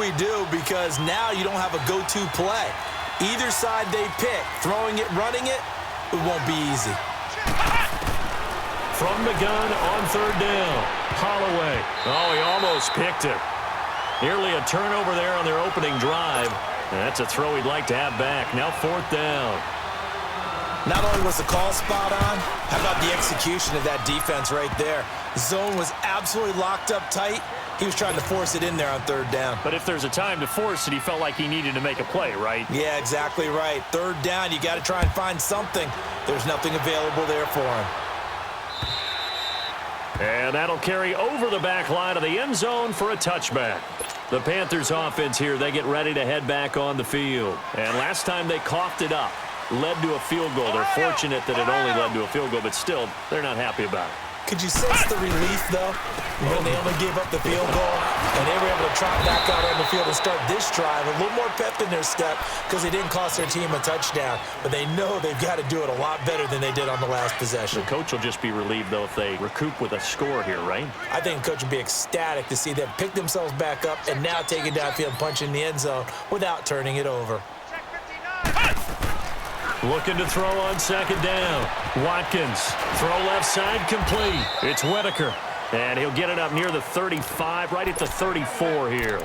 we do, because now you don't have a go-to play. Either side they pick, throwing it, running it, it won't be easy. From the gun on third down, Holloway. Oh, he almost picked it. Nearly a turnover there on their opening drive. And that's a throw he'd like to have back. Now fourth down. Not only was the call spot on, how about the execution of that defense right there? The zone was absolutely locked up tight. He was trying to force it in there on third down. But if there's a time to force it, he felt like he needed to make a play, right? Yeah, exactly right. Third down, you got to try and find something. There's nothing available there for him. And that'll carry over the back line of the end zone for a touchback. The Panthers offense here, they get ready to head back on the field. And last time they coughed it up, led to a field goal. They're fortunate that it only led to a field goal, but still, they're not happy about it. Could you sense the relief, though, when they only gave up the field goal and they were able to trot back out on the field and start this drive? A little more pep in their step because they didn't cost their team a touchdown, but they know they've got to do it a lot better than they did on the last possession. The coach will just be relieved, though, if they recoup with a score here, right? I think the coach would be ecstatic to see them pick themselves back up and now take it downfield and punch in the end zone without turning it over. Looking to throw on second down. Watkins, throw left side, complete. It's Whitaker, and he'll get it up near the 35, right at the 34 here.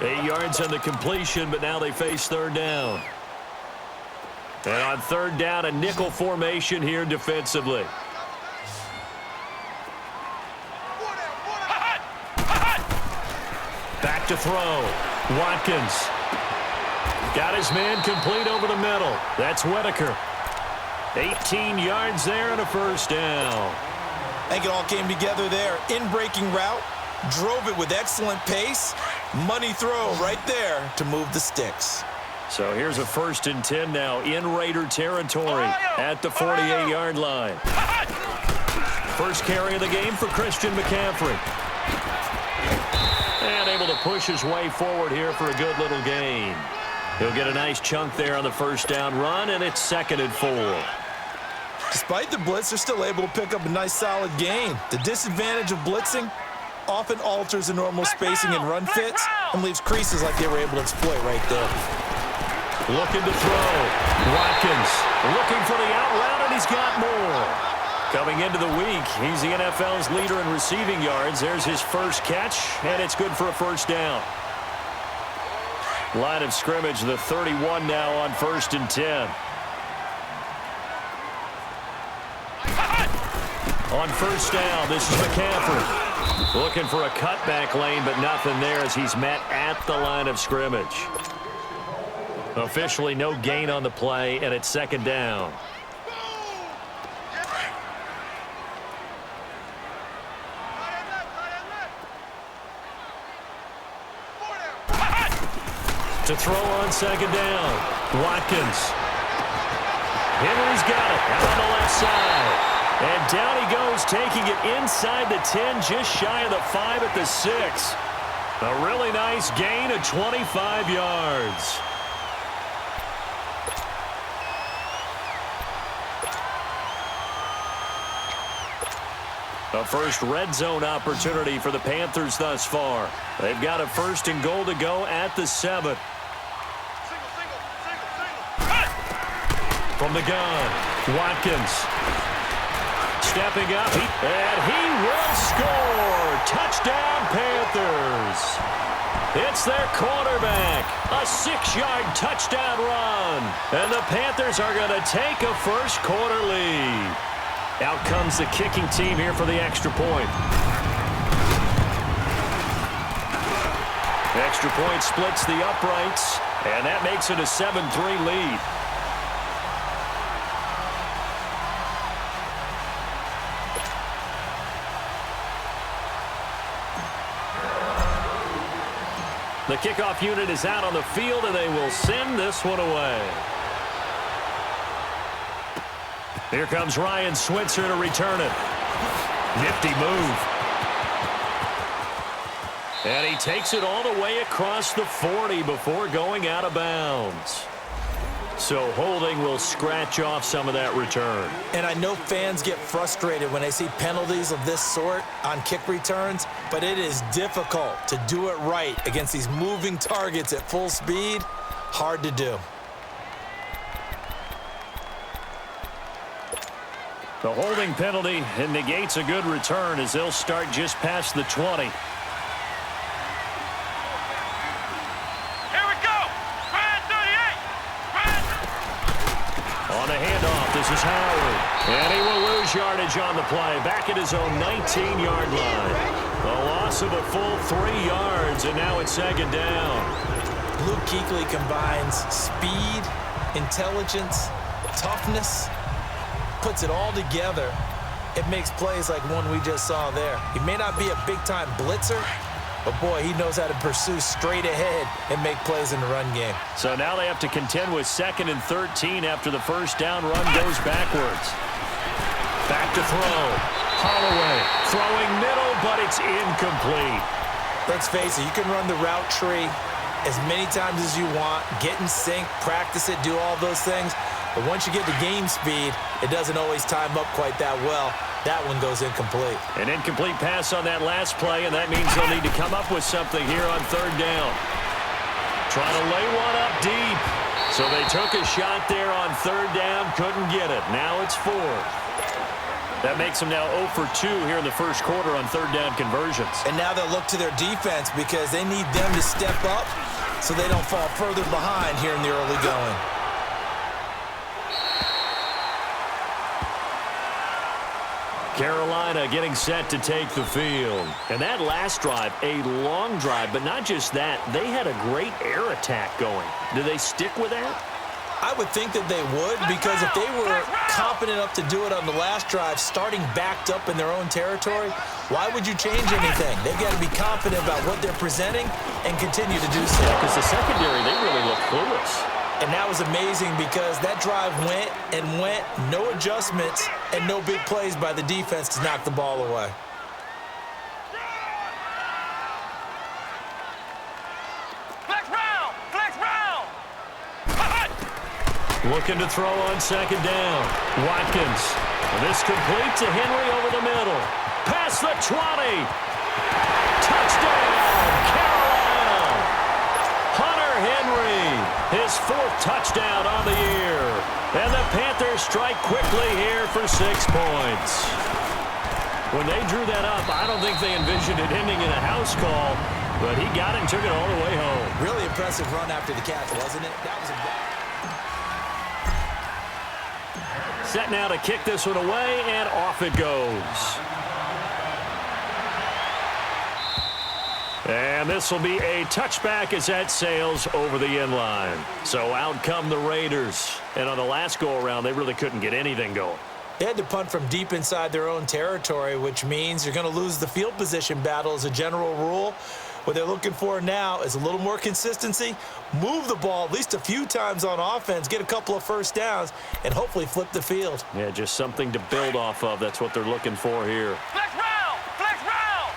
8 yards on the completion, but now they face third down. And on third down, a nickel formation here defensively. Back to throw. Watkins. Got his man complete over the middle. That's Whitaker. 18 yards there and a first down. I think it all came together there. In-breaking route, drove it with excellent pace. Money throw right there to move the sticks. So here's a 1st and 10 now in Raider territory at the 48-yard line. First carry of the game for Christian McCaffrey. And able to push his way forward here for a good little gain. He'll get a nice chunk there on the first down run, and it's 2nd and 4. Despite the blitz, they're still able to pick up a nice solid gain. The disadvantage of blitzing often alters the normal spacing and run fits and leaves creases like they were able to exploit right there. Looking to throw. Watkins looking for the out route, and he's got more. Coming into the week, he's the NFL's leader in receiving yards. There's his first catch, and it's good for a first down. Line of scrimmage, the 31 now on 1st and 10. On first down, this is McCaffrey. Looking for a cutback lane, but nothing there as he's met at the line of scrimmage. Officially no gain on the play, and it's 2nd down. To throw on 2nd down. Watkins. Henry's got it out on the left side. And down he goes, taking it inside the 10, just shy of the 5 at the 6. A really nice gain of 25 yards. A first red zone opportunity for the Panthers thus far. They've got a 1st and goal to go at the 7. From the gun, Watkins. Stepping up, and he will score. Touchdown, Panthers. It's their quarterback. A 6-yard touchdown run. And the Panthers are going to take a first quarter lead. Out comes the kicking team here for the extra point. Extra point splits the uprights, and that makes it a 7-3 lead. The kickoff unit is out on the field, and they will send this one away. Here comes Ryan Switzer to return it. Nifty move. And he takes it all the way across the 40 before going out of bounds. So holding will scratch off some of that return. And I know fans get frustrated when they see penalties of this sort on kick returns, but it is difficult to do it right against these moving targets at full speed. Hard to do. The holding penalty negates a good return as they'll start just past the 20. On the handoff, this is Howard. And he will lose yardage on the play. Back at his own 19-yard line. A loss of a full 3 yards, and now it's second down. Luke Kuechly combines speed, intelligence, toughness, puts it all together. It makes plays like one we just saw there. He may not be a big-time blitzer, but, boy, he knows how to pursue straight ahead and make plays in the run game. So now they have to contend with 2nd and 13 after the first down run goes backwards. Back to throw. Holloway throwing middle, but it's incomplete. Let's face it, you can run the route tree as many times as you want, get in sync, practice it, do all those things. But once you get to game speed, it doesn't always time up quite that well. That one goes incomplete. An incomplete pass on that last play, and that means they'll need to come up with something here on 3rd down. Trying to lay one up deep. So they took a shot there on 3rd down, couldn't get it. Now it's 4th. That makes them now 0 for 2 here in the first quarter on 3rd down conversions. And now they'll look to their defense because they need them to step up so they don't fall further behind here in the early going. Carolina getting set to take the field. And that last drive, a long drive, but not just that. They had a great air attack going. Do they stick with that? I would think that they would, because if they were confident enough to do it on the last drive, starting backed up in their own territory, why would you change anything? They've got to be confident about what they're presenting and continue to do so. Because the secondary, they really look clueless. And that was amazing because that drive went and went, no adjustments, and no big plays by the defense to knock the ball away. Looking to throw on 2nd down. Watkins. And this complete to Henry over the middle. Past the 20. Touchdown, Carolina. Hunter Henry, his 4th touchdown on the year. And the Panthers strike quickly here for 6 points. When they drew that up, I don't think they envisioned it ending in a house call, but he got it and took it all the way home. Really impressive run after the catch, wasn't it? That was a Set now to kick this one away, and off it goes. And this will be a touchback as that sails over the end line. So out come the Raiders. And on the last go-around, they really couldn't get anything going. They had to punt from deep inside their own territory, which means you're going to lose the field position battle as a general rule. What they're looking for now is a little more consistency, move the ball at least a few times on offense, get a couple of first downs, and hopefully flip the field. Yeah, just something to build off of. That's what they're looking for here. Flex round! Flex round!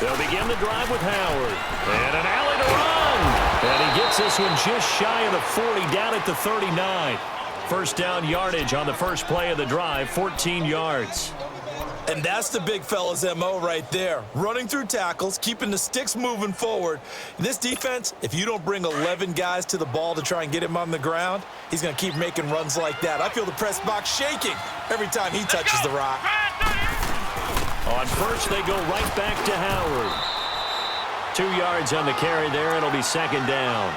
They'll begin the drive with Howard. And an alley to run. And he gets this one just shy of the 40, down at the 39. First down yardage on the first play of the drive, 14 yards. And that's the big fella's MO right there. Running through tackles, keeping the sticks moving forward. This defense, if you don't bring 11 guys to the ball to try and get him on the ground, he's going to keep making runs like that. I feel the press box shaking every time he touches the rock. On first, they go right back to Howard. 2 yards on the carry there. It'll be second down.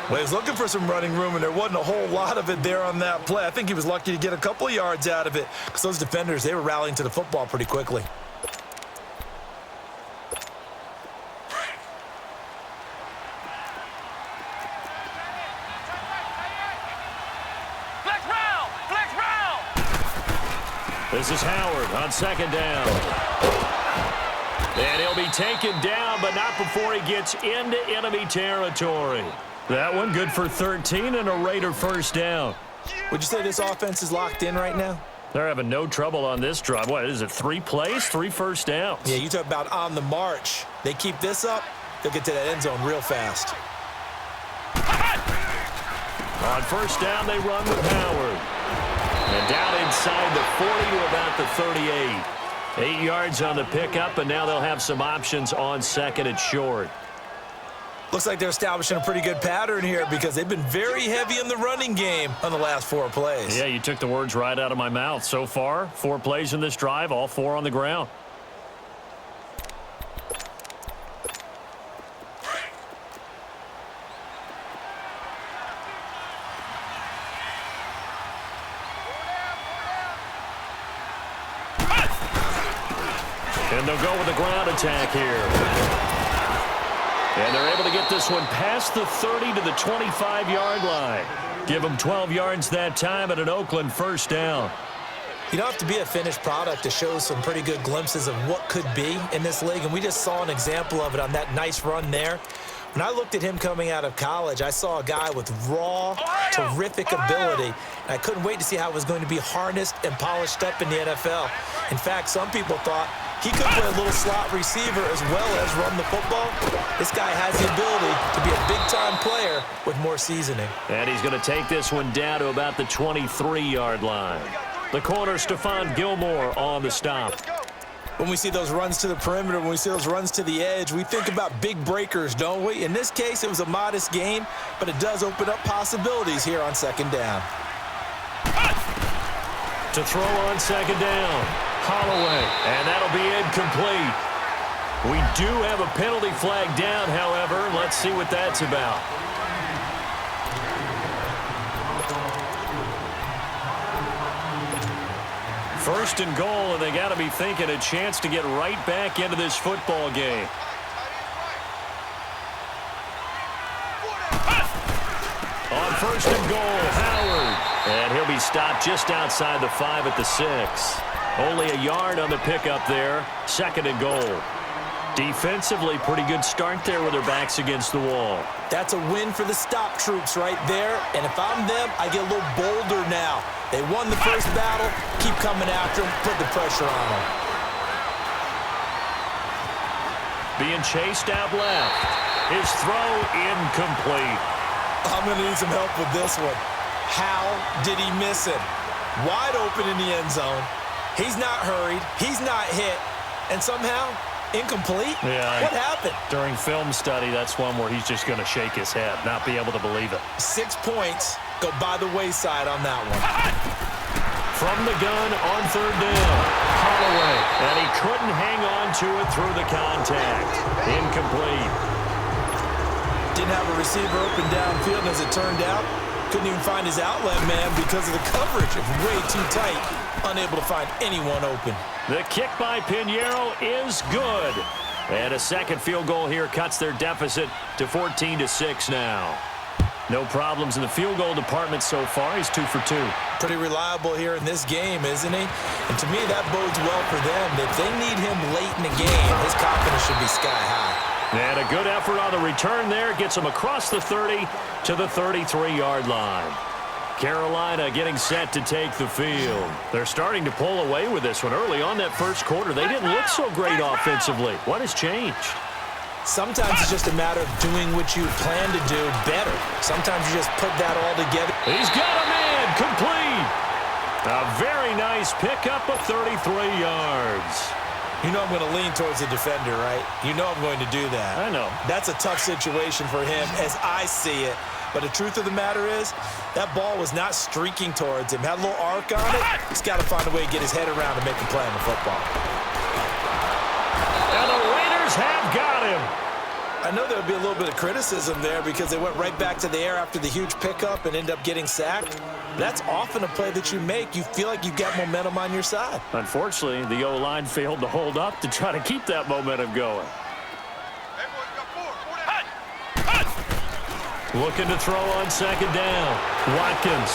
Well, he was looking for some running room, and there wasn't a whole lot of it there on that play. I think he was lucky to get a couple of yards out of it because those defenders, they were rallying to the football pretty quickly. Flex round! Flex round! This is Howard on second down. And he'll be taken down, but not before he gets into enemy territory. That one good for 13 and a Raider first down. Would you say this offense is locked in right now? They're having no trouble on this drive. What is it, 3 plays, 3 first downs? Yeah, you talk about on the march. They keep this up, they'll get to that end zone real fast. On first down, they run with Howard. And down inside the 40 to about the 38. 8 yards on the pickup, and now they'll have some options on second and short. Looks like they're establishing a pretty good pattern here because they've been very heavy in the running game on the last 4 plays. Yeah, you took the words right out of my mouth. So far, 4 plays in this drive, all 4 on the ground. And they'll go with a ground attack here. And they're able to get this one past the 30 to the 25-yard line. Give them 12 yards that time at an Oakland first down. You don't have to be a finished product to show some pretty good glimpses of what could be in this league, and we just saw an example of it on that nice run there. When I looked at him coming out of college, I saw a guy with raw, terrific ability, and I couldn't wait to see how it was going to be harnessed and polished up in the NFL. In fact, some people thought he could play a little slot receiver as well as run the football. This guy has the ability to be a big-time player with more seasoning. And he's going to take this one down to about the 23-yard line. The corner, Stephon Gilmore, on the stop. When we see those runs to the perimeter, when we see those runs to the edge, we think about big breakers, don't we? In this case, it was a modest gain, but it does open up possibilities here on second down. To throw on second down, Holloway, and that'll be incomplete. We do have a penalty flag down, however. Let's see what that's about. First and goal, and they got to be thinking a chance to get right back into this football game. On first and goal, Howard. And he'll be stopped just outside the 5 at the 6. Only a yard on the pickup there. Second and goal. Defensively, pretty good start there with their backs against the wall. That's a win for the stop troops right there. And if I'm them, I get a little bolder now. They won the first battle. Keep coming after them. Put the pressure on them. Being chased out left. His throw incomplete. I'm going to need some help with this one. How did he miss it? Wide open in the end zone. He's not hurried. He's not hit. And somehow, incomplete? Yeah. What happened? During film study, that's one where he's just going to shake his head, not be able to believe it. 6 points go by the wayside on that one. From the gun on third down, Holloway. And he couldn't hang on to it through the contact. Incomplete. Didn't have a receiver open downfield, and as it turned out, couldn't even find his outlet man because of the coverage. It was way too tight. Unable to find anyone open. The kick by Pinheiro is good. And a second field goal here cuts their deficit to 14-6 now. No problems in the field goal department so far. He's 2 for 2. Pretty reliable here in this game, isn't he? And to me, that bodes well for them. If they need him late in the game, his confidence should be sky high. And a good effort on the return there. Gets him across the 30 to the 33-yard line. Carolina getting set to take the field. They're starting to pull away with this one. Early on that first quarter, they didn't look so great offensively. What has changed? Sometimes it's just a matter of doing what you plan to do better. Sometimes you just put that all together. He's got a man, complete. A very nice pickup of 33 yards. You know I'm going to lean towards the defender, right? You know I'm going to do that. I know. That's a tough situation for him as I see it. But the truth of the matter is, that ball was not streaking towards him. Had a little arc on it. He's got to find a way to get his head around and make a play on the football. And the Raiders have got him. I know there would be a little bit of criticism there because they went right back to the air after the huge pickup and ended up getting sacked. That's often a play that you make. You feel like you've got momentum on your side. Unfortunately, the O-line failed to hold up to try to keep that momentum going. Looking to throw on second down. Watkins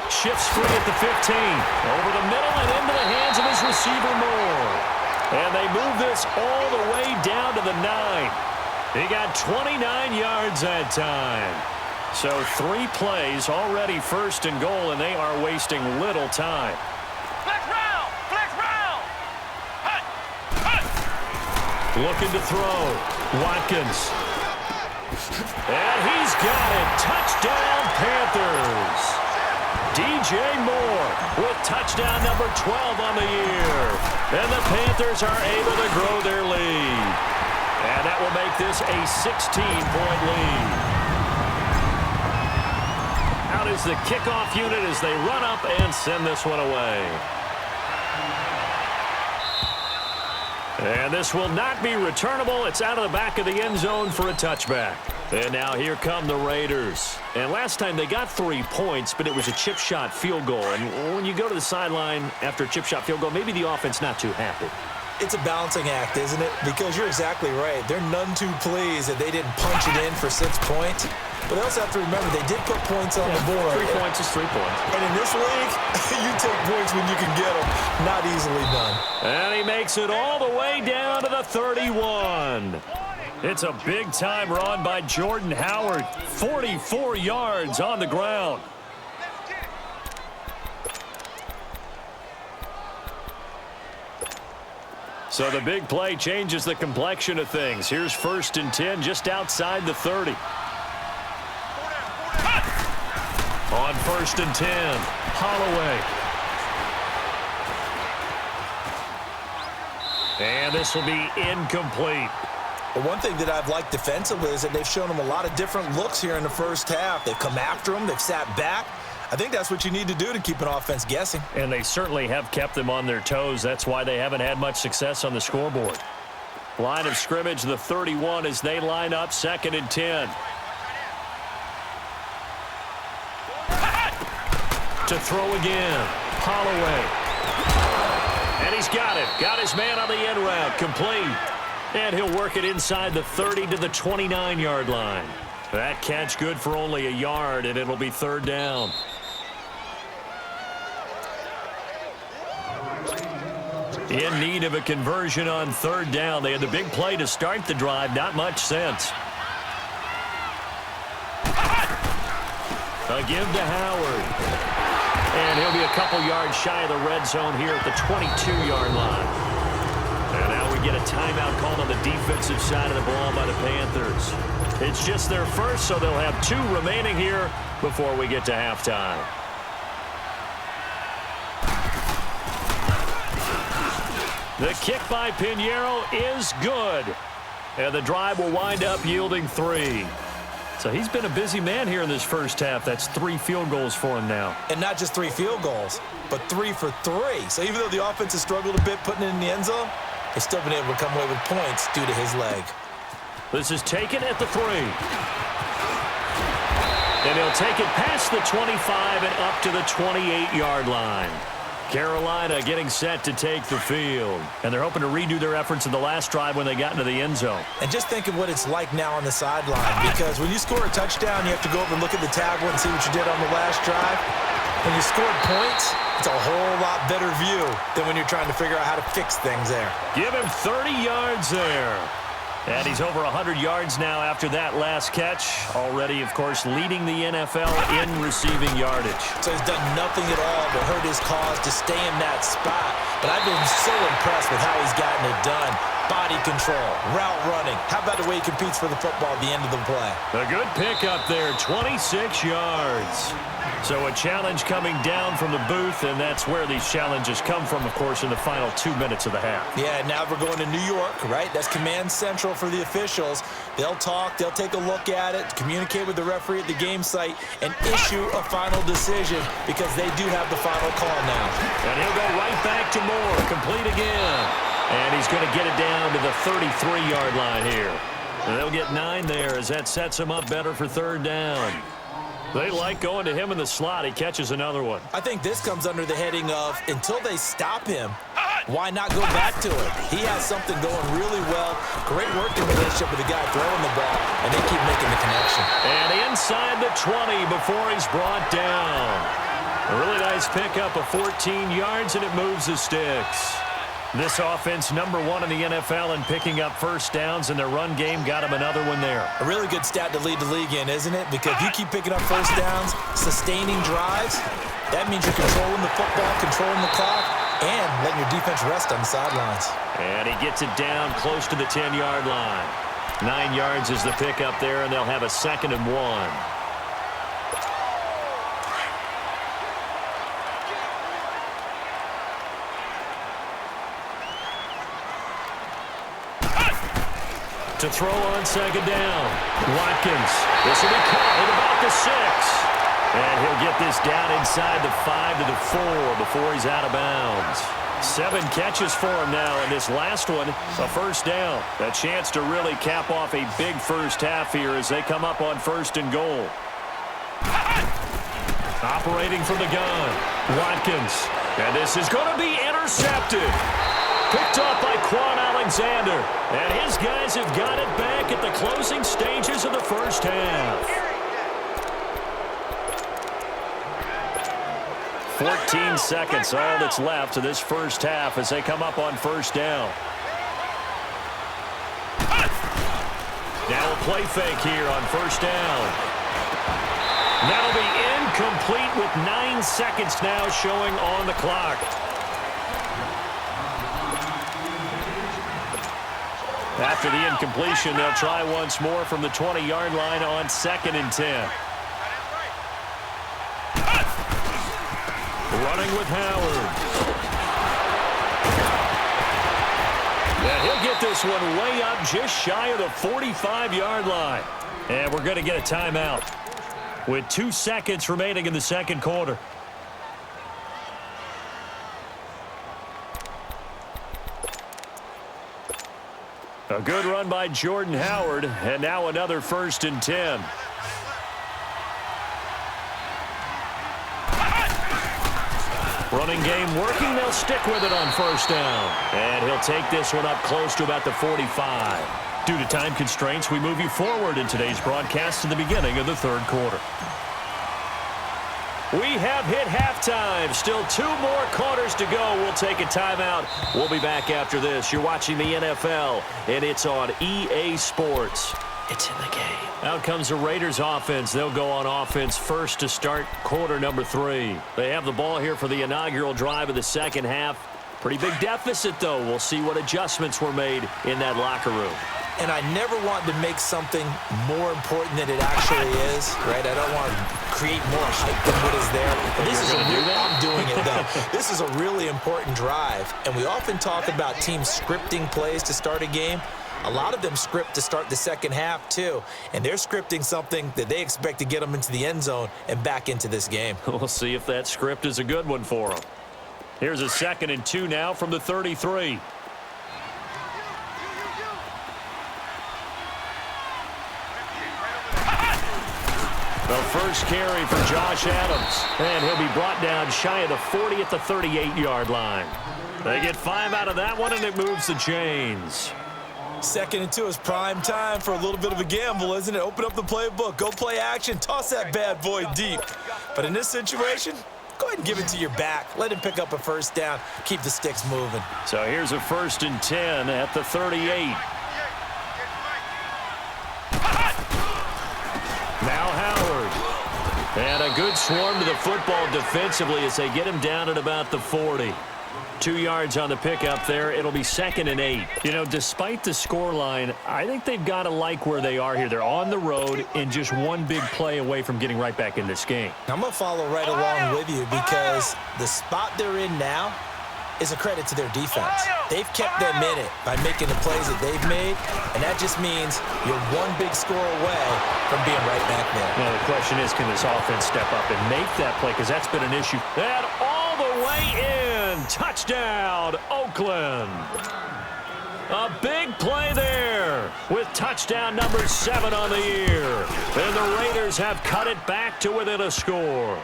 shifts free at the 15. Over the middle and into the hands of his receiver Moore. And they move this all the way down to the 9. He got 29 yards that time. So 3 plays already first and goal, and they are wasting little time. Flex round! Flex round! Looking to throw. Watkins. And he's got it. Touchdown, Panthers. DJ Moore with touchdown number 12 on the year. And the Panthers are able to grow their lead. And that will make this a 16-point lead. Out is the kickoff unit as they run up and send this one away. And this will not be returnable. It's out of the back of the end zone for a touchback. And now here come the Raiders. And last time they got 3 points, but it was a chip shot field goal. And when you go to the sideline after a chip shot field goal, maybe the offense not too happy. It's a balancing act, isn't it? Because you're exactly right. They're none too pleased that they didn't punch it in for 6 points. But they also have to remember they did put points on the board. 3 points is 3 points. And in this league, you take points when you can get them. Not easily done. And he makes it all the way down to the 31. It's a big-time run by Jordan Howard. 44 yards on the ground. So the big play changes the complexion of things. Here's 1st and 10 just outside the 30. On 1st and 10, Holloway. And this will be incomplete. But one thing that I've liked defensively is that they've shown them a lot of different looks here in the first half. They've come after them. They've sat back. I think that's what you need to do to keep an offense guessing. And they certainly have kept them on their toes. That's why they haven't had much success on the scoreboard. Line of scrimmage, the 31, as they line up 2nd and 10. To throw again. Holloway. And he's got it. Got his man on the end route. Complete. And he'll work it inside the 30 to the 29-yard line. That catch good for only a yard, and it'll be 3rd down. In need of a conversion on 3rd down. They had the big play to start the drive. Not much sense. A give to Howard. And he'll be a couple yards shy of the red zone here at the 22-yard line. And now we get a timeout called on the defensive side of the ball by the Panthers. It's just their first, so they'll have 2 remaining here before we get to halftime. The kick by Pinheiro is good. And the drive will wind up yielding 3. So he's been a busy man here in this first half. That's 3 field goals for him now. And not just 3 field goals, but 3 for 3. So even though the offense has struggled a bit putting it in the end zone, they've still been able to come away with points due to his leg. This is taken at the 3. And he'll take it past the 25 and up to the 28-yard line. Carolina getting set to take the field. And they're hoping to redo their efforts in the last drive when they got into the end zone. And just think of what it's like now on the sideline, because when you score a touchdown, you have to go over and look at the tablet and see what you did on the last drive. When you scored points, it's a whole lot better view than when you're trying to figure out how to fix things there. Give him 30 yards there. And he's over 100 yards now after that last catch. Already, of course, leading the NFL in receiving yardage. So he's done nothing at all to hurt his cause to stay in that spot. But I've been so impressed with how he's gotten it done. Body control, route running. How about the way he competes for the football at the end of the play? A good pickup there, 26 yards. So a challenge coming down from the booth, and that's where these challenges come from, of course, in the final 2 minutes of the half. Yeah, now we're going to New York, right? That's command central for the officials. They'll talk, they'll take a look at it, communicate with the referee at the game site, and issue a final decision because they do have the final call now. And he'll go right back to Moore, complete again. And he's going to get it down to the 33-yard line here. And they'll get 9 there as that sets him up better for 3rd down. They like going to him in the slot. He catches another one. I think this comes under the heading of until they stop him, why not go back to it? He has something going really well. Great working relationship with the guy throwing the ball, and they keep making the connection. And inside the 20 before he's brought down. A really nice pickup of 14 yards, and it moves the sticks. This offense, #1 in the NFL in picking up first downs, and their run game got him another one there. A really good stat to lead the league in, isn't it? Because if you keep picking up first downs, sustaining drives, that means you're controlling the football, controlling the clock, and letting your defense rest on the sidelines. And he gets it down close to the 10-yard line. 9 yards is the pickup there, and they'll have a 2nd and 1. To throw on 2nd down. Watkins. This will be caught at about the 6. And he'll get this down inside the 5 to the 4 before he's out of bounds. 7 catches for him now, and this last one, a 1st down. A chance to really cap off a big first half here as they come up on 1st and goal. Operating from the gun. Watkins. And this is going to be intercepted. Picked up by Quan Alexander. And his guys have got it back at the closing stages of the first half. 14 seconds, all that's left of this first half as they come up on 1st down. Now a play fake here on 1st down. That'll be incomplete with 9 seconds now showing on the clock. After the incompletion, they'll try once more from the 20-yard line on 2nd and 10. Running with Howard. And he'll get this one way up just shy of the 45-yard line. And we're going to get a timeout with 2 seconds remaining in the 2nd quarter. A good run by Jordan Howard, and now another 1st and 10. Running game working. They'll stick with it on 1st down. And he'll take this one up close to about the 45. Due to time constraints, we move you forward in today's broadcast to the beginning of the 3rd quarter. We have hit halftime. Still 2 more quarters to go. We'll take a timeout. We'll be back after this. You're watching the NFL, and it's on EA Sports. It's in the game. Out comes the Raiders offense. They'll go on offense first to start quarter number 3. They have the ball here for the inaugural drive of the 2nd half. Pretty big deficit, though. We'll see what adjustments were made in that locker room. And I never want to make something more important than it actually is, right? I don't want to create more hype than what is there. But this is I'm doing it, though. This is a really important drive. And we often talk about teams scripting plays to start a game. A lot of them script to start the 2nd half, too. And they're scripting something that they expect to get them into the end zone and back into this game. We'll see if that script is a good one for them. Here's a 2nd and 2 now from the 33. The first carry for Josh Adams. And he'll be brought down shy of the 40 at the 38-yard line. They get 5 out of that one, and it moves the chains. 2nd and 2 is prime time for a little bit of a gamble, isn't it? Open up the playbook, go play action, toss that bad boy deep. But in this situation, go ahead and give it to your back. Let him pick up a 1st down, keep the sticks moving. So here's a 1st and 10 at the 38. Now Howard. And a good swarm to the football defensively as they get him down at about the 40. 2 yards on the pickup there. It'll be 2nd and 8. You know, despite the scoreline, I think they've got to like where they are here. They're on the road and just one big play away from getting right back in this game. I'm going to follow right along with you because the spot they're in now is a credit to their defense. They've kept them in it by making the plays that they've made, and that just means you're one big score away from being right back there. Now, the question is, can this offense step up and make that play? Because that's been an issue. And all the way in. Touchdown, Oakland. A big play there with touchdown number 7 on the year. And the Raiders have cut it back to within a score.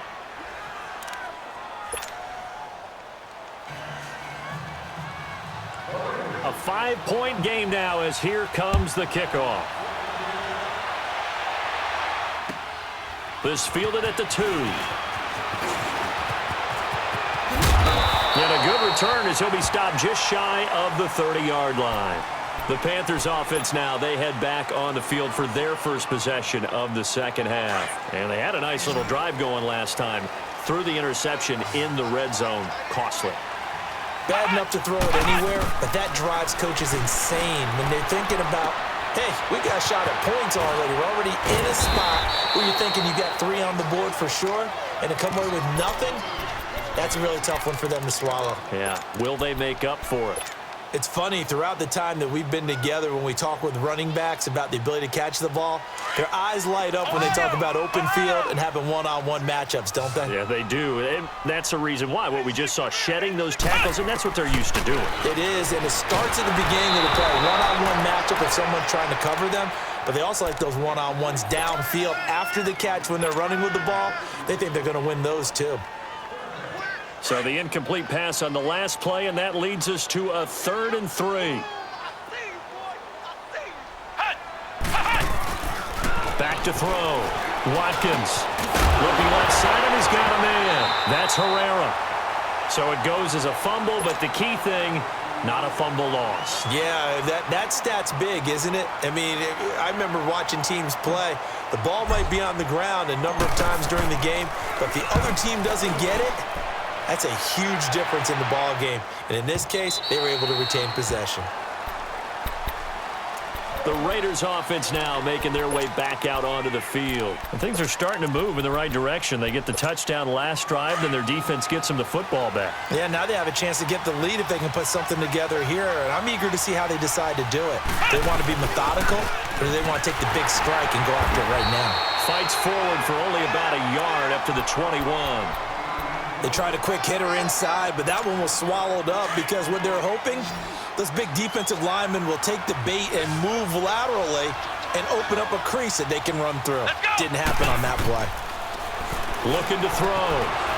A 5-point game now as here comes the kickoff. This fielded at the 2. And a good return as he'll be stopped just shy of the 30-yard line. The Panthers offense now, they head back on the field for their first possession of the 2nd half. And they had a nice little drive going last time. Through the interception in the red zone. Costly. bad enough to throw it anywhere, but that drives coaches insane when they're thinking about, hey, we got a shot at points already. We're already in a spot where you're thinking you got 3 on the board for sure, and to come away with nothing, that's a really tough one for them to swallow. Yeah, will they make up for it? It's funny, throughout the time that we've been together, when we talk with running backs about the ability to catch the ball, their eyes light up when they talk about open field and having one-on-one matchups, don't they? Yeah, they do. And that's the reason why. What we just saw, shedding those tackles, and that's what they're used to doing. It is, and it starts at the beginning of the play. One-on-one matchup if someone's trying to cover them, but they also like those one-on-ones downfield after the catch when they're running with the ball. They think they're going to win those too. So the incomplete pass on the last play, and that leads us to a 3rd and 3. Back to throw. Watkins looking left side, and he's got a man. That's Herrera. So it goes as a fumble, but the key thing, not a fumble loss. Yeah, that stat's big, isn't it? I mean, I remember watching teams play. The ball might be on the ground a number of times during the game, but if the other team doesn't get it, that's a huge difference in the ball game. And in this case, they were able to retain possession. The Raiders offense now making their way back out onto the field. And things are starting to move in the right direction. They get the touchdown last drive, then their defense gets them the football back. Yeah, now they have a chance to get the lead if they can put something together here. And I'm eager to see how they decide to do it. Do they want to be methodical, or do they want to take the big strike and go after it right now? Fights forward for only about a yard up to the 21. They tried a quick hitter inside, but that one was swallowed up because what they're hoping, those big defensive linemen will take the bait and move laterally and open up a crease that they can run through. Didn't happen on that play. Looking to throw.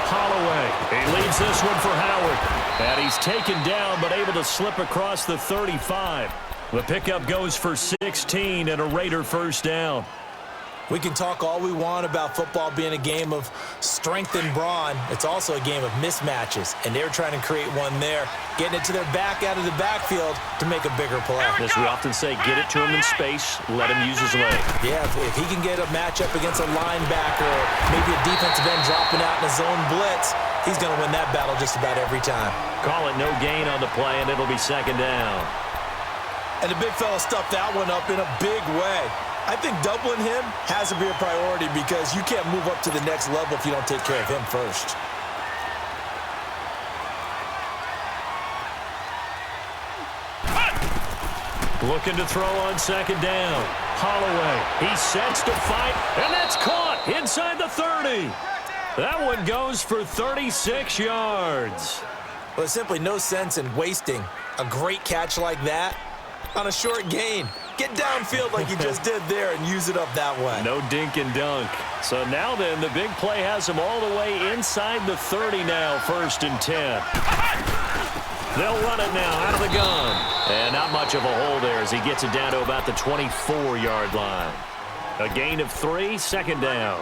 Holloway. He leads this one for Howard. And he's taken down but able to slip across the 35. The pickup goes for 16 and a Raider first down. We can talk all we want about football being a game of strength and brawn. It's also a game of mismatches, and they're trying to create one there, getting it to their back out of the backfield to make a bigger play. As we often say, get it to him in space, let him use his leg. Yeah, if he can get a matchup against a linebacker or maybe a defensive end dropping out in a zone blitz, he's going to win that battle just about every time. Call it no gain on the play, and it'll be 2nd down. And the big fella stuffed that one up in a big way. I think doubling him has to be a priority because you can't move up to the next level if you don't take care of him first. Looking to throw on 2nd down. Holloway, he sets to fight, and that's caught inside the 30. That one goes for 36 yards. Well, there's simply no sense in wasting a great catch like that on a short gain. Get downfield like you just did there and use it up that way. No dink and dunk. So now then, the big play has him all the way inside the 30 now, 1st and 10. They'll run it now out of the gun. And not much of a hole there as he gets it down to about the 24-yard line. A gain of 3, 2nd down.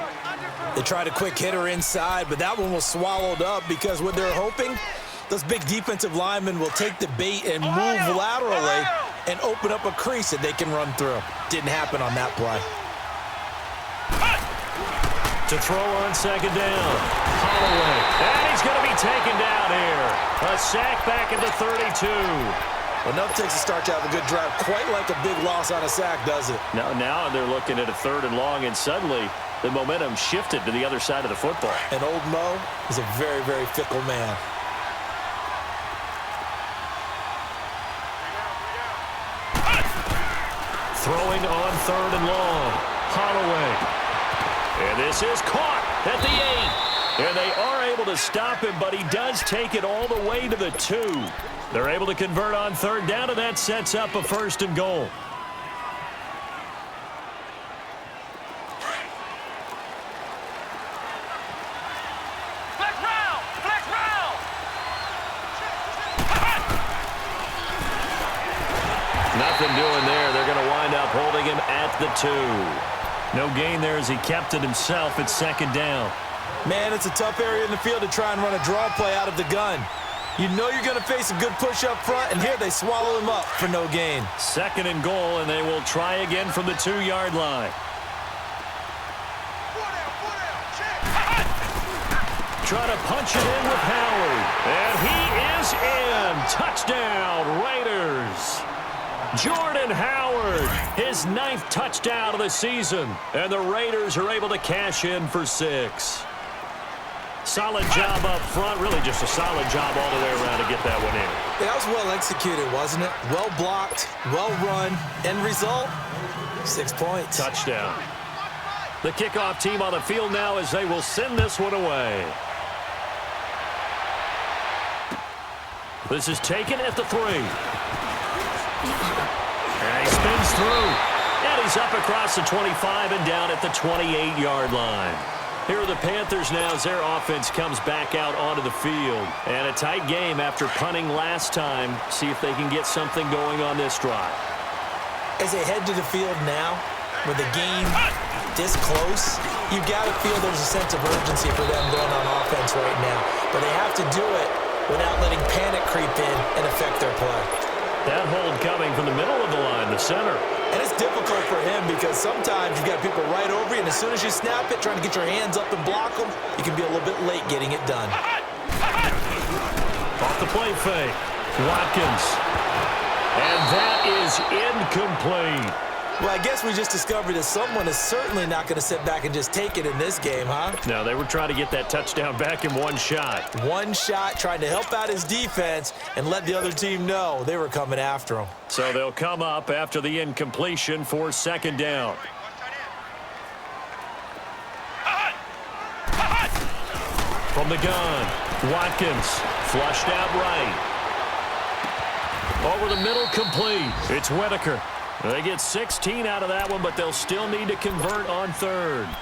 They tried a quick hitter inside, but that one was swallowed up because what they're hoping, those big defensive linemen will take the bait and move laterally and open up a crease that they can run through. Didn't happen on that play. To throw on 2nd down. Holloway. And he's going to be taken down here. A sack back at the 32. Well, enough takes a start to have a good drive. Quite like a big loss on a sack, does it? Now they're looking at a 3rd and long, and suddenly the momentum shifted to the other side of the football. And old Mo is a very, very fickle man. Throwing on 3rd and long. Holloway. And this is caught at the 8. And they are able to stop him, but he does take it all the way to the 2. They're able to convert on 3rd down, and that sets up a 1st and goal. Nothing doing there. They're going to wind up holding him at the 2. No gain there as he kept it himself at 2nd down. Man, it's a tough area in the field to try and run a draw play out of the gun. You know you're going to face a good push up front, and here they swallow him up for no gain. 2nd and goal, and they will try again from the 2-yard line. Try to punch it in with Howard. And he is in. touchdown, Raiders. Jordan Howard, his 9th touchdown of the season, and the Raiders are able to cash in for 6. Solid job up front, really just a solid job all the way around to get that one in. Yeah, that was well executed, wasn't it? Well blocked, well run. End result, 6 points. Touchdown. The kickoff team on the field now as they will send this one away. This is taken at the 3. And he spins through. And he's up across the 25 and down at the 28-yard line. Here are the Panthers now as their offense comes back out onto the field. And a tight game after punting last time. See if they can get something going on this drive. As they head to the field now, with the game this close, you've got to feel there's a sense of urgency for them going on offense right now. But they have to do it without letting panic creep in and affect their play. That hold coming from the middle of the line, the center. And it's difficult for him because sometimes you've got people right over you, and as soon as you snap it, trying to get your hands up and block them, you can be a little bit late getting it done. Off the play fake. Watkins. And that is incomplete. Well, I guess we just discovered that someone is certainly not going to sit back and just take it in this game, huh? No, they were trying to get that touchdown back in one shot. One shot, trying to help out his defense and let the other team know they were coming after him. So they'll come up after the incompletion for 2nd down. From the gun, Watkins flushed out right. Over the middle, complete. It's Whitaker. They get 16 out of that one, but they'll still need to convert on 3rd.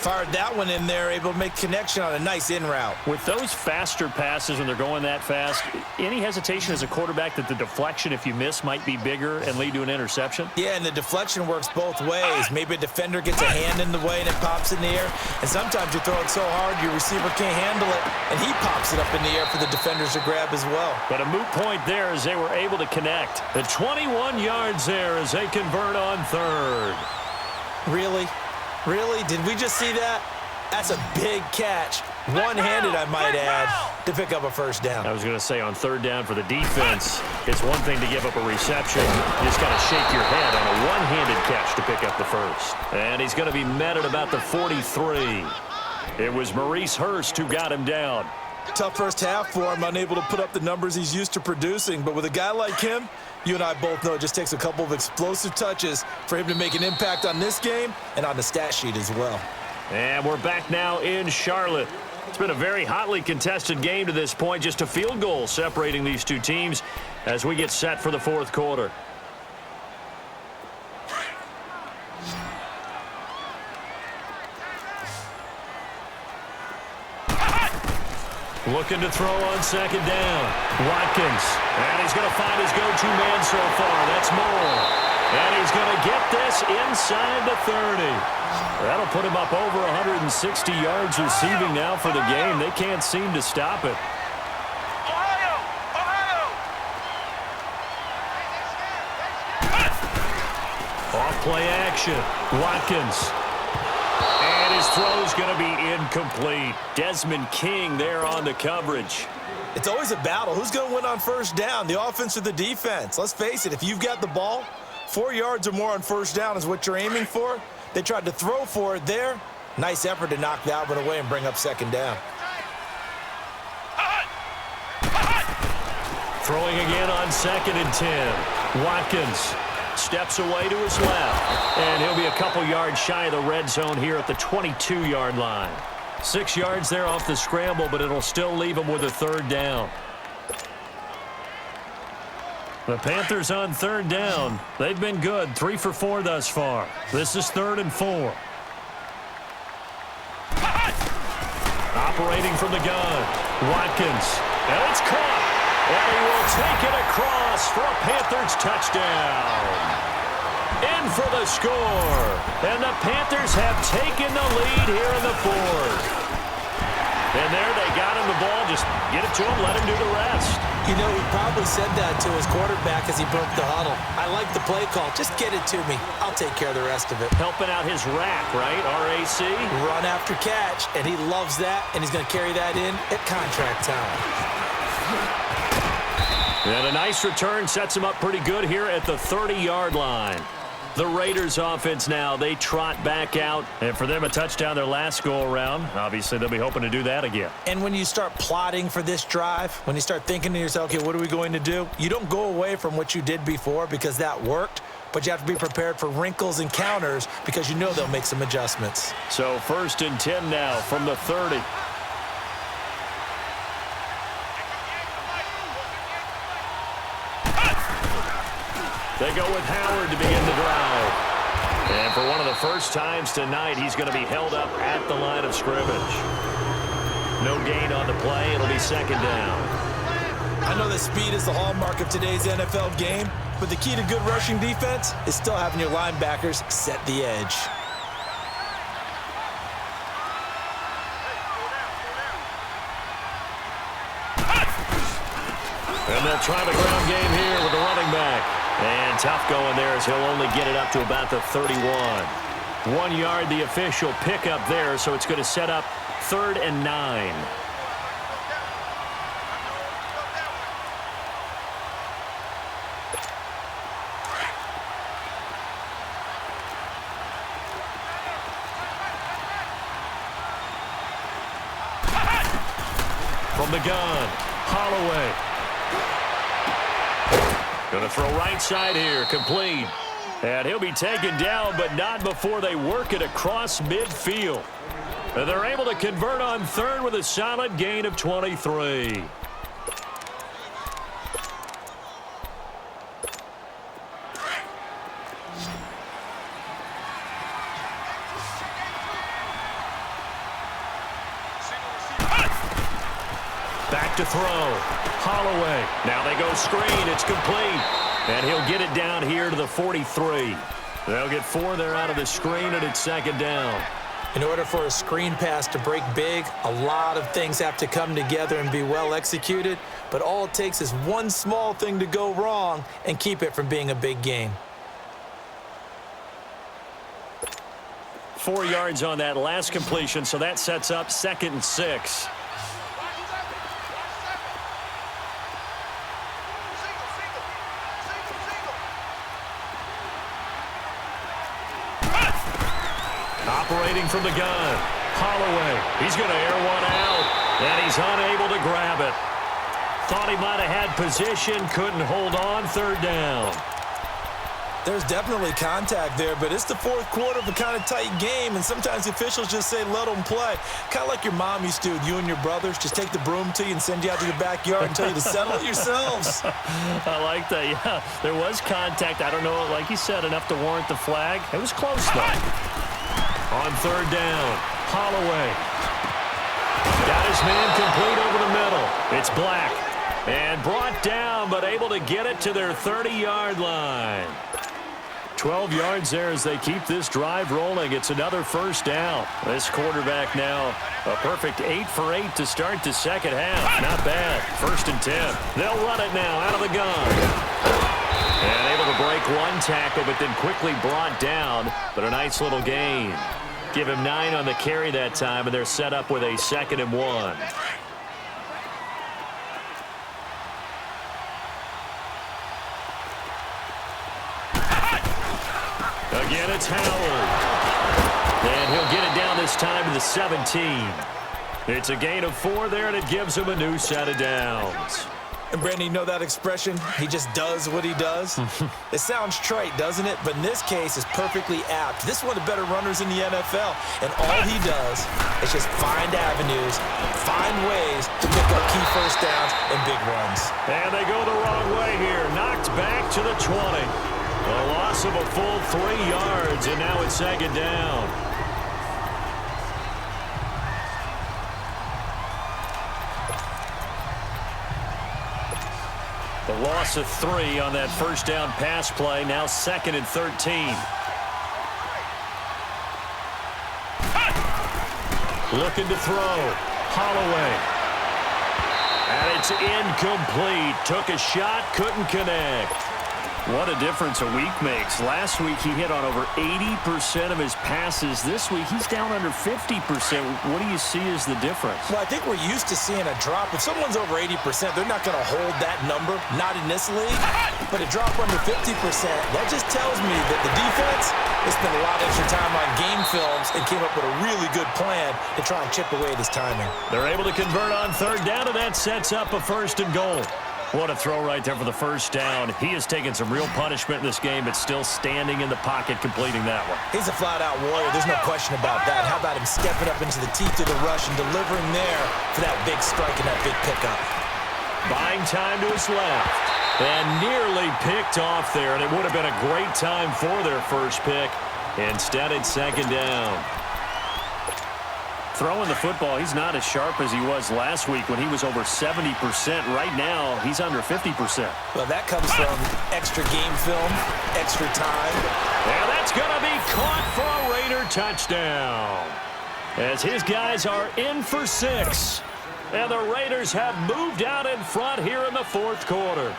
Fired that one in there, able to make connection on a nice in route. With those faster passes when they're going that fast, any hesitation as a quarterback that the deflection, if you miss, might be bigger and lead to an interception? Yeah, and the deflection works both ways. Maybe a defender gets a hand in the way and it pops in the air. And sometimes you throw it so hard your receiver can't handle it, and he pops it up in the air for the defenders to grab as well. But a moot point there as they were able to connect. The 21 yards there as they convert on 3rd. Really? Really? Did we just see that? That's a big catch. One-handed, I might add, to pick up a 1st down. I was going to say on 3rd down for the defense, it's one thing to give up a reception. You just got to shake your head on a one-handed catch to pick up the 1st. And he's going to be met at about the 43. It was Maurice Hurst who got him down. Tough first half for him, unable to put up the numbers he's used to producing. But with a guy like him, you and I both know it just takes a couple of explosive touches for him to make an impact on this game and on the stat sheet as well. And we're back now in Charlotte. It's been a very hotly contested game to this point. Just a field goal separating these two teams as we get set for the 4th quarter. Looking to throw on 2nd down. Watkins. And he's going to find his go-to man so far. That's Moore. And he's going to get this inside the 30. That'll put him up over 160 yards receiving now for the game. They can't seem to stop it. Ohio! Ohio! Off play action. Watkins. And his throw's going to be incomplete. Desmond King there on the coverage. It's always a battle. Who's going to win on 1st down, the offense or the defense? Let's face it, if you've got the ball, 4 yards or more on 1st down is what you're aiming for. They tried to throw for it there. Nice effort to knock that one away and bring up 2nd down. Throwing again on 2nd and 10. Watkins steps away to his left. And he'll be a couple yards shy of the red zone here at the 22-yard line. 6 yards there off the scramble, but it'll still leave him with a 3rd down. The Panthers on 3rd down. They've been good, 3 for 4 thus far. This is 3rd and 4. Operating from the gun. Watkins. And it's caught. And he will take it across for a Panthers touchdown. In for the score. And the Panthers have taken the lead here in the 4th. And there they got him the ball. Just get it to him, let him do the rest. You know, he probably said that to his quarterback as he broke the huddle. I like the play call. Just get it to me. I'll take care of the rest of it. Helping out his rack, right? RAC. Run after catch, and he loves that, and he's going to carry that in at contract time. And a nice return sets them up pretty good here at the 30-yard line. The Raiders offense now, they trot back out. And for them, a touchdown their last go-around. Obviously, they'll be hoping to do that again. And when you start plotting for this drive, when you start thinking to yourself, okay, what are we going to do? You don't go away from what you did before because that worked, but you have to be prepared for wrinkles and counters because you know they'll make some adjustments. So 1st and 10 now from the 30. They go with Howard to begin the drive. And for one of the first times tonight, he's going to be held up at the line of scrimmage. No gain on the play. It'll be 2nd down. I know that speed is the hallmark of today's NFL game, but the key to good rushing defense is still having your linebackers set the edge. And they'll try the ground game here with the running back. And tough going there as he'll only get it up to about the 31. 1 yard, the official pickup there, so it's going to set up 3rd and 9. From the gun, Holloway. Going to throw right side here, complete. And he'll be taken down, but not before they work it across midfield. And they're able to convert on 3rd with a solid gain of 23. Back to throw. Holloway. Now they go screen. It's complete. And he'll get it down here to the 43. They'll get 4 there out of the screen, and it's 2nd down. In order for a screen pass to break big, a lot of things have to come together and be well executed. But all it takes is one small thing to go wrong and keep it from being a big game. 4 yards on that last completion, so that sets up 2nd and 6. Operating from the gun, Holloway. He's going to air one out, and he's unable to grab it. Thought he might have had position, couldn't hold on, 3rd down. There's definitely contact there, but it's the 4th quarter of a kind of tight game, and sometimes the officials just say, let them play. Kind of like your mom used to, you and your brothers, just take the broom to you and send you out to the backyard and tell you to settle it yourselves. I like that, yeah. There was contact. I don't know, like you said, enough to warrant the flag. It was close, though. On 3rd down, Holloway. Got his man complete over the middle. It's Black. And brought down, but able to get it to their 30-yard line. 12 yards there as they keep this drive rolling. It's another 1st down. This quarterback now a perfect 8 for 8 to start the 2nd half. Not bad. 1st and 10. They'll run it now out of the gun. And able to break one tackle, but then quickly brought down. But a nice little gain. Give him 9 on the carry that time, and they're set up with a 2nd and 1. Again, it's Howard. And he'll get it down this time to the 17. It's a gain of 4 there, and it gives him a new set of downs. And, Brandon, you know that expression? He just does what he does? It sounds trite, doesn't it? But in this case, it's perfectly apt. This is one of the better runners in the NFL. And all he does is just find avenues, find ways to pick up key 1st downs and big runs. And they go the wrong way here. Knocked back to the 20. A loss of a full 3 yards, and now it's 2nd down. The loss of 3 on that 1st down pass play. Now 2nd and 13. Looking to throw. Holloway. And it's incomplete. Took a shot, couldn't connect. What a difference a week makes. Last week, he hit on over 80% of his passes. This week, he's down under 50%. What do you see as the difference? Well, I think we're used to seeing a drop. If someone's over 80%, they're not going to hold that number, not in this league. But a drop under 50%, that just tells me that the defense has spent a lot of extra time on game films and came up with a really good plan to try and chip away at his timing. They're able to convert on third down, and that sets up a 1st and goal. What a throw right there for the first down. He has taken some real punishment in this game, but still standing in the pocket, completing that one. He's a flat-out warrior. There's no question about that. How about him stepping up into the teeth of the rush and delivering there for that big strike and that big pickup? Buying time to his left. And nearly picked off there, and it would have been a great time for their first pick. Instead, it's 2nd down. Throwing the football, he's not as sharp as he was last week when he was over 70%. Right now, he's under 50%. Well, that comes from extra game film, extra time. And that's going to be caught for a Raider touchdown. As his guys are in for 6. And the Raiders have moved out in front here in the 4th quarter.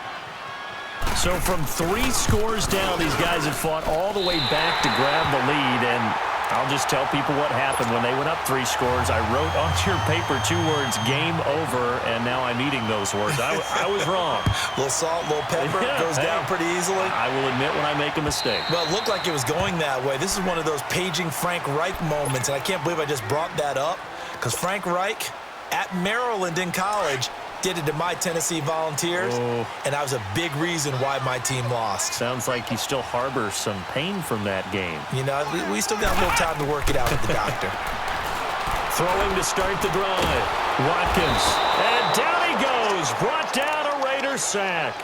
So from 3 scores down, these guys have fought all the way back to grab the lead. And I'll just tell people what happened when they went up 3 scores. I wrote onto your paper 2 words, game over, and now I'm eating those words. I was wrong. A little salt, a little pepper, goes down pretty easily. I will admit when I make a mistake. Well, it looked like it was going that way. This is one of those paging Frank Reich moments, and I can't believe I just brought that up, because Frank Reich at Maryland in college did it to my Tennessee Volunteers, and that was a big reason why my team lost. Sounds like he still harbors some pain from that game. You know, we still got a little time to work it out with the doctor. Throwing to start the drive. Watkins. And down he goes. Brought down a Raider sack.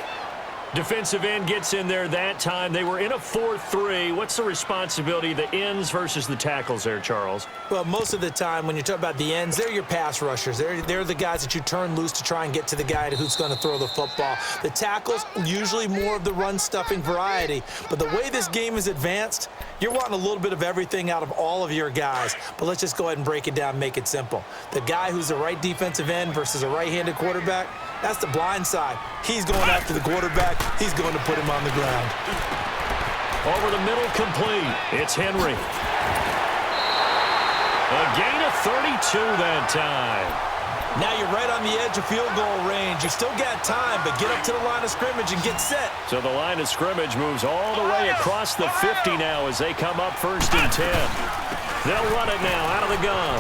Defensive end gets in there that time. They were in a 4-3. What's the responsibility of the ends versus the tackles there, Charles? Well, most of the time when you talk about the ends, they're your pass rushers. They're the guys that you turn loose to try and get to the guy who's going to throw the football. The tackles, usually more of the run-stuffing variety. But the way this game is advanced, you're wanting a little bit of everything out of all of your guys. But let's just go ahead and break it down, make it simple. The guy who's the right defensive end versus a right-handed quarterback, that's the blind side. He's going after the quarterback. He's going to put him on the ground. Over the middle, complete. It's Henry. A gain of 32 that time. Now you're right on the edge of field goal range. You still got time, but get up to the line of scrimmage and get set. So the line of scrimmage moves all the way across the 50 now as they come up 1st and 10. They'll run it now out of the gun.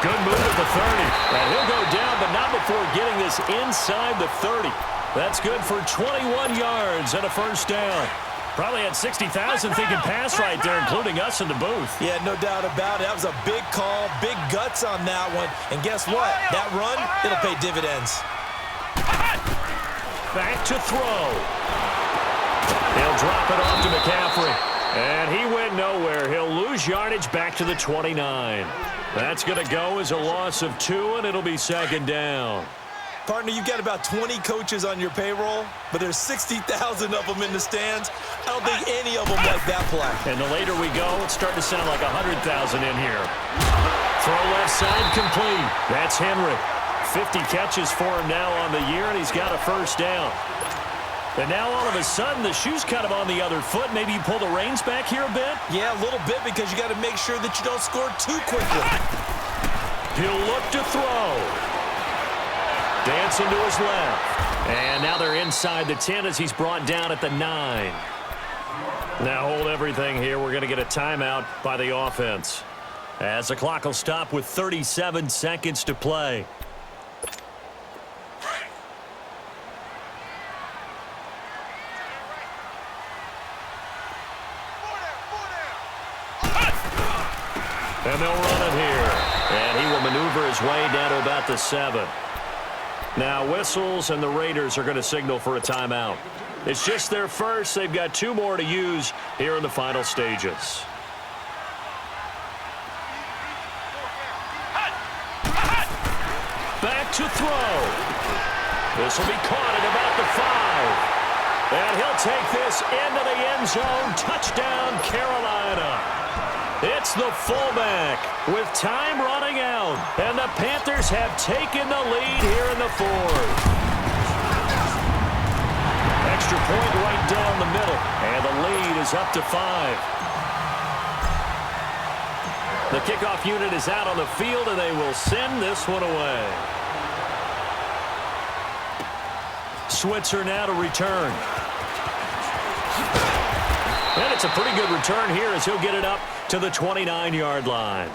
Good move at the 30. And he'll go down, but not before getting this inside the 30. That's good for 21 yards and a 1st down. Probably had 60,000 thinking pass right there, including us in the booth. Yeah, no doubt about it. That was a big call, big guts on that one. And guess what? That run, it'll pay dividends. Back to throw. He'll drop it off to McCaffrey. And he went nowhere. He'll lose yardage back to the 29. That's going to go as a loss of 2, and it'll be 2nd down. Partner, you've got about 20 coaches on your payroll, but there's 60,000 of them in the stands. I don't think any of them like that play. And the later we go, it's starting to sound like 100,000 in here. Throw left side complete. That's Henry. 50 catches for him now on the year, and he's got a 1st down. And now all of a sudden, the shoe's kind of on the other foot. Maybe you pull the reins back here a bit? Yeah, a little bit, because you got to make sure that you don't score too quickly. He'll look to throw. Dancing to his left. And now they're inside the 10 as he's brought down at the 9. Now hold everything here. We're going to get a timeout by the offense, as the clock will stop with 37 seconds to play. And they'll run it here. And he will maneuver his way down to about the 7. Now whistles, and the Raiders are going to signal for a timeout. It's just their first. They've got 2 more to use here in the final stages. Back to throw. This will be caught at about the 5. And he'll take this into the end zone. Touchdown, Carolina. It's the fullback with time running out. And the Panthers have taken the lead here in the 4th. Extra point right down the middle. And the lead is up to 5. The kickoff unit is out on the field, and they will send this one away. Switzer now to return. And it's a pretty good return here as he'll get it up to the 29-yard line.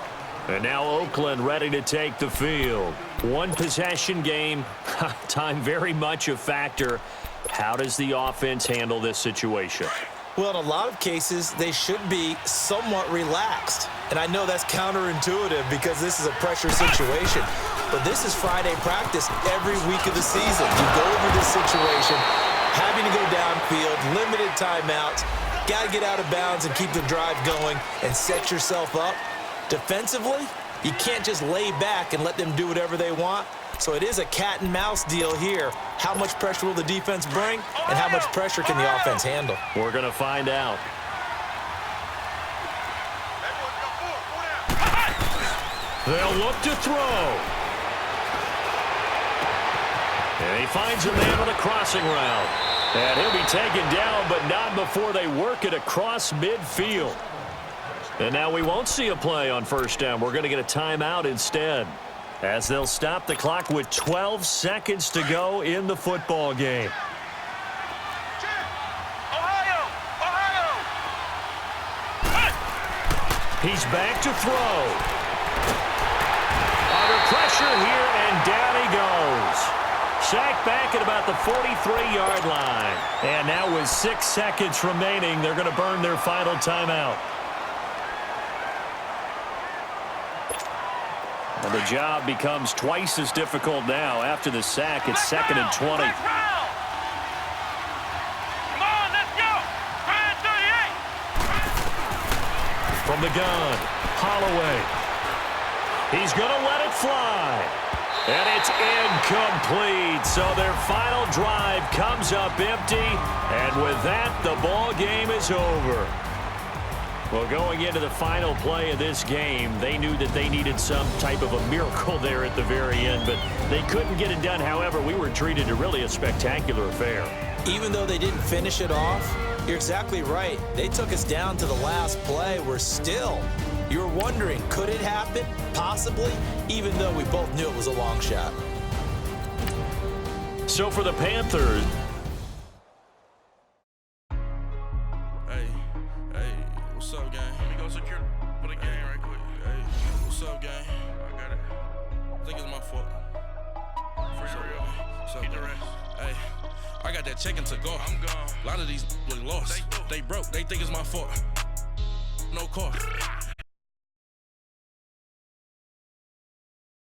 And now Oakland ready to take the field. One possession game. Time very much a factor. How does the offense handle this situation? Well, in a lot of cases, they should be somewhat relaxed. And I know that's counterintuitive because this is a pressure situation. But this is Friday practice every week of the season. You go over this situation, having to go downfield, limited timeouts, got to get out of bounds and keep the drive going and set yourself up. Defensively, you can't just lay back and let them do whatever they want. So it is a cat and mouse deal here. How much pressure will the defense bring, and how much pressure can the offense handle? We're going to find out. They'll look to throw. And he finds a man on a crossing route. And he'll be taken down, but not before they work it across midfield. And now we won't see a play on first down. We're going to get a timeout instead, as they'll stop the clock with 12 seconds to go in the football game. He's back to throw. Under pressure here, and down he goes. Sacked back at about the 43-yard line. And now with 6 seconds remaining, they're going to burn their final timeout. And the job becomes twice as difficult now after the sack. It's 2nd and 20. Come on, let's go. 38. From the gun, Holloway. He's going to let it fly. And it's incomplete. So their final drive comes up empty. And with that, the ball game is over. Well, going into the final play of this game, they knew that they needed some type of a miracle there at the very end, but they couldn't get it done. However, we were treated to really a spectacular affair. Even though they didn't finish it off, you're exactly right. They took us down to the last play. You're wondering, could it happen? Possibly, even though we both knew it was a long shot. So for the Panthers, what's up, gang? Let me go secure for the game right quick. Hey, what's up, gang? I got it. I think it's my fault. What's up, the rest. Hey, I got that check-in to go. I'm gone. A lot of these look lost. They broke. They think it's my fault. No car.